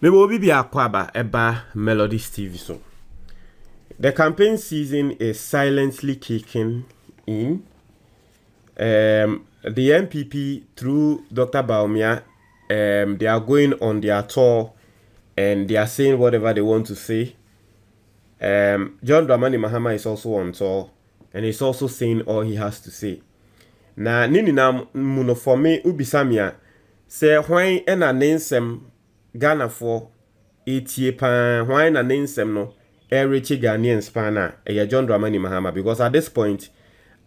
Me will be akwaba eba Melodies TV so. The campaign season is silently kicking in. The NPP through Dr. Baumia, they are going on their tour and they are saying whatever they want to say. John Dramani Mahama is also on tour and he's also saying all he has to say. Na nini na munofome ubisamia se hwan ena nensem Ghana for etie pan hwan na nensem no reach Ghanaians pana John Dramani Mahama, because at this point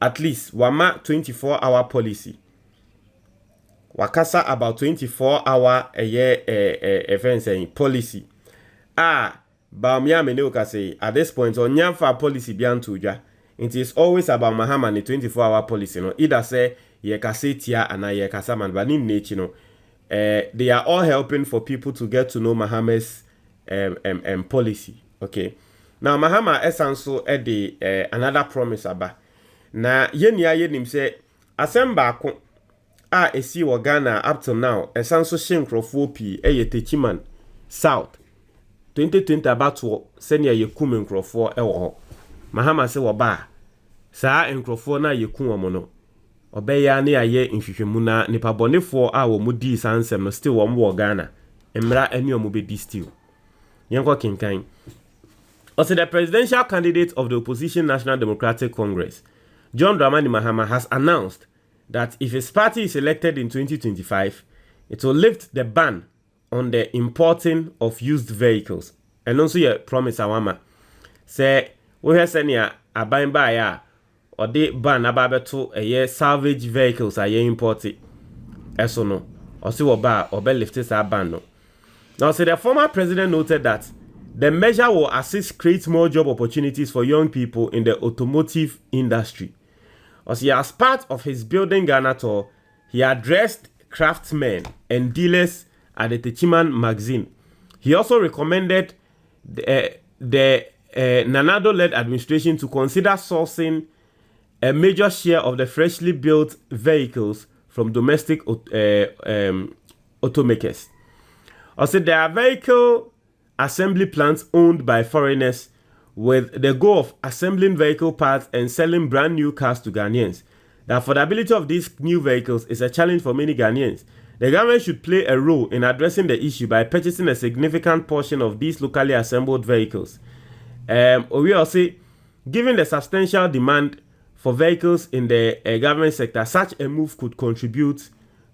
at least wama 24-hour policy wakasa about 24-hour policy Baumia Meneuka say at this point on Nyanfa policy biantuja. It is always about Mahama and the 24-hour policy. No, either say ye kasetia and ye kasaman, but in nature, no, they are all helping for people to get to know Mahama's policy. Okay, now Mahama esanso the another promise aba. Na yenim say asemba ko esi wo Ghana up to now esanso shenkrofo pi Techiman South 2020 about to send ye kumen krofo ewo Mahama se woba saa enkrofo na yeku omo no obeya na aye nhwehwemu na nipa bonefo a wo mu di sansem no still wo mo Ghana emra ani omo be di still yenko kinkan. Also, the presidential candidate of the opposition National Democratic Congress, John Dramani Mahama, has announced that if his party is elected in 2025, it will lift the ban on the importing of used vehicles. And also, your promise, Awama, say we have seen ya aban ba ya or the ban ababeto a year salvage vehicles are ye imported. Eso no, or see what ba or be lifted sa ban no. Now, so the former president noted that the measure will assist create more job opportunities for young people in the automotive industry. Also, as part of his Building Ghana tour, he addressed craftsmen and dealers at the Techiman magazine. He also recommended the Nanado-led administration to consider sourcing a major share of the freshly built vehicles from domestic automakers. Also, there are vehicle assembly plants owned by foreigners with the goal of assembling vehicle parts and selling brand new cars to Ghanaians. The affordability of these new vehicles is a challenge for many Ghanaians. The government should play a role in addressing the issue by purchasing a significant portion of these locally assembled vehicles. We also, given the substantial demand for vehicles in the government sector, such a move could contribute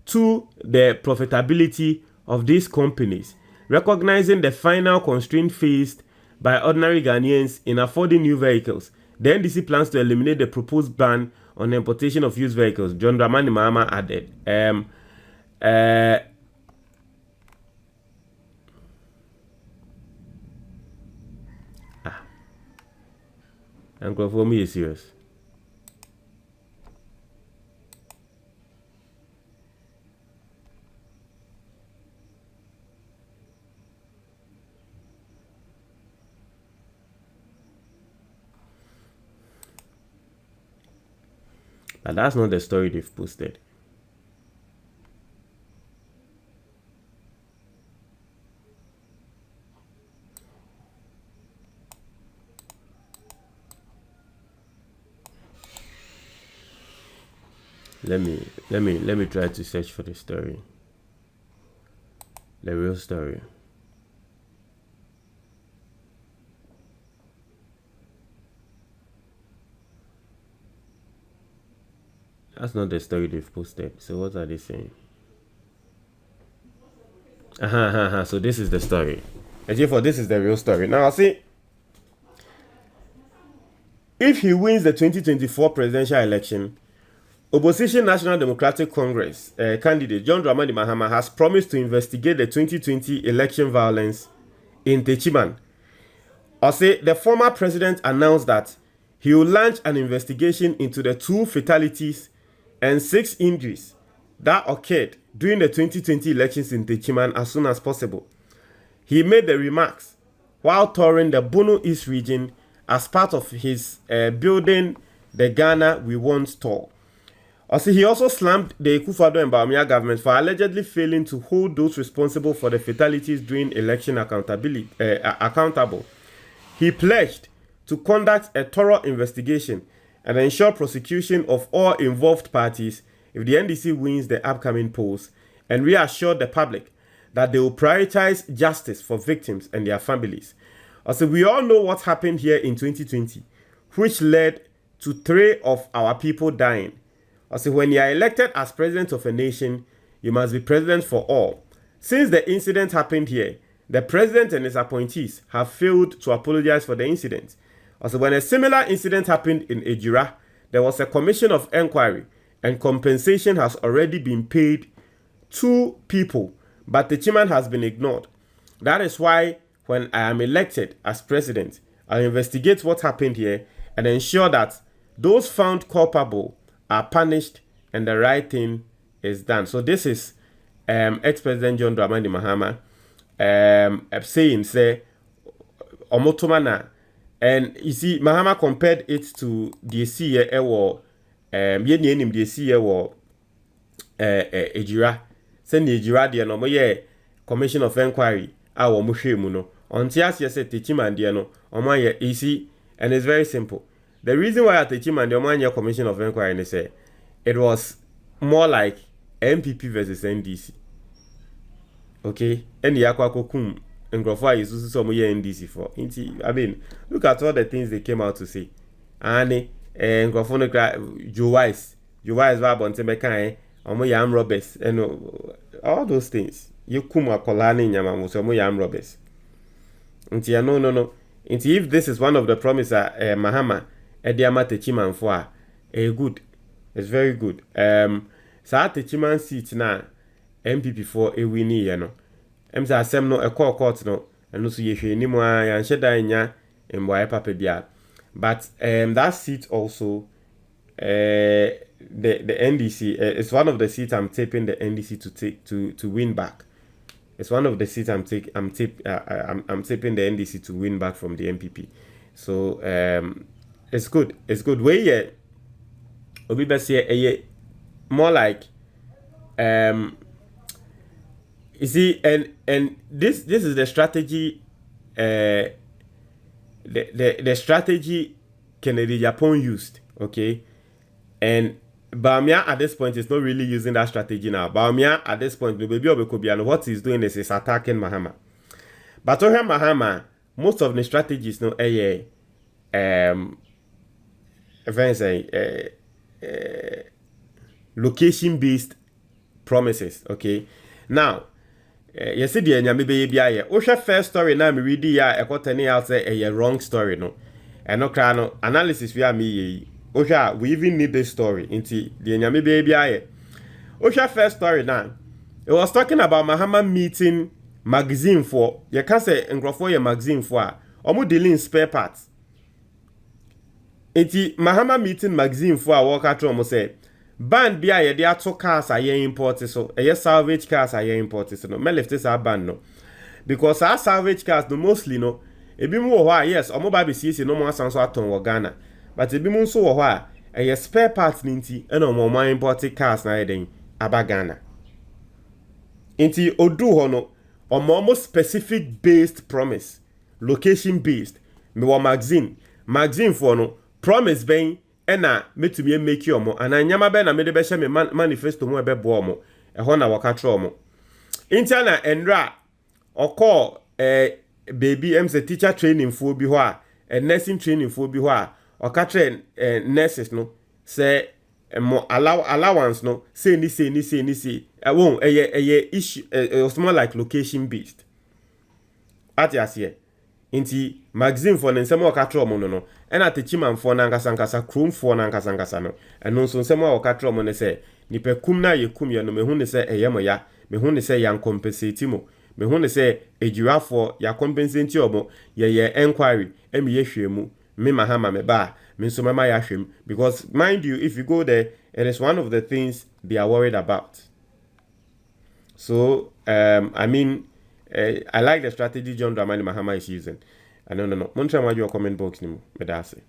to the profitability of these companies. Recognizing the final constraint faced by ordinary Ghanaians in affording new vehicles, the NDC plans to eliminate the proposed ban on the importation of used vehicles, John Dramani Mahama added. And for me is serious. But that's not the story they've posted. Let me try to search for the story. The real story. That's not the story they've posted. So what are they saying? So this is the story. And therefore, this is the real story. Now, see, if he wins the 2024 presidential election, opposition National Democratic Congress candidate John Dramani Mahama has promised to investigate the 2020 election violence in Techiman. Also, the former president announced that he will launch an investigation into the 2 fatalities and 6 injuries that occurred during the 2020 elections in Techiman as soon as possible. He made the remarks while touring the Bono East region as part of his Building the Ghana We Want tour. Also, he also slammed the Akufo-Addo and Bawumia government for allegedly failing to hold those responsible for the fatalities during election accountable. He pledged to conduct a thorough investigation and ensure prosecution of all involved parties if the NDC wins the upcoming polls, and reassured the public that they will prioritize justice for victims and their families. Also, we all know what happened here in 2020, which led to 3 of our people dying. Also, when you are elected as president of a nation, you must be president for all. Since the incident happened here, the president and his appointees have failed to apologize for the incident. Also, when a similar incident happened in Ejura, there was a commission of inquiry and compensation has already been paid to people, but Techiman has been ignored. That is why when I am elected as president, I investigate what happened here and ensure that those found culpable are punished and the right thing is done. So this is ex-president John Dramani Mahama saying, say, Omotomana. And you see, Mahama compared it to the CA or Yenim the CA or Ejira. Send the Ejira the no more commission of inquiry. Our Mushimuno. On Tias, yes, Techiman Diano, Omaya easy, and it's very simple. The reason why I Techiman the Omanya commission of inquiry, they say it was more like MPP versus NDC. Okay, and Yakwa Kum and Grofa is some year NDC for. I mean, look at all the things they came out to say. And Grofona Joe Wise Vabon Temekai, Omoyam Robbers, and all those things. You kuma kolani nyama so Omoyam Robbers. No. If this is one of the promises Mahama Ediama Techiman for good. It's very good. Sa Techiman seat na MPP for a winnie, you know. Emsa asem no a court no, and no so ye ni mo ya sheda nya mboa papa bia. But that seat also the NDC is one of the seats I'm taping the NDC to take to win back. It's one of the seats I'm taping the NDC to win back from the MPP. So it's good. It's good. Way yeah. Obi besi more like you see, and this is the strategy the strategy Kennedy Japan used, okay? And Bawumia at this point is not really using that strategy now. Bawumia at this point, the baby of Kobiano, what he's doing is he's attacking Mahama. But over Mahama, most of the strategies no location-based promises, okay? Now, you see the nyame be bia ye first story na me read ya e kwotani out say a wrong story no and no kra no analysis we are me ye we even need this story into the nyame be bia ye first story now it was talking about Mahama meeting magazine for you can say ngrofo ye magazine for omo dealing spare parts into Mahama meeting magazine for work at omo say band bia ye dey ato cars aye import so salvage cars aye import so no me left this band no because our salvage cars no mostly no ebi mu wo ho yes omo ba be CC no mo asan so aton wo Ghana but ebi mu so wo ho a spare parts ninti e no mo import cars na yeden aba Ghana inti odu ho no omo specific based promise location based me wo magazine for no promise ben ena metumi make you omo ana nyama be na me de be hye me manifesto mu ebe bo omo e ho na waka tro omo interna enra okọ baby emse teacher training for bi ho a nursing training for bi ho a oka train nurses no say mo allowance no say ni won issue it's more like location based at yase inti magazine for nsem o ka tro mo no ena Techiman for na nkasa chrome for na nkasa no eno nso nsem o ka tro mo ne se nipa kum na ye kum ye no me hu ne se eyemo ya me hu ne se yan compensate mo me hu ne se ejira for ya compensate omo ye inquiry emi ye hwemu me Mahama me ba me nso mama ya hwem because mind you if you go there it is one of the things they are worried about. So I mean I like the strategy John Dramani Mahama is using. I don't know. Montra your comment box ni mo. Me da say.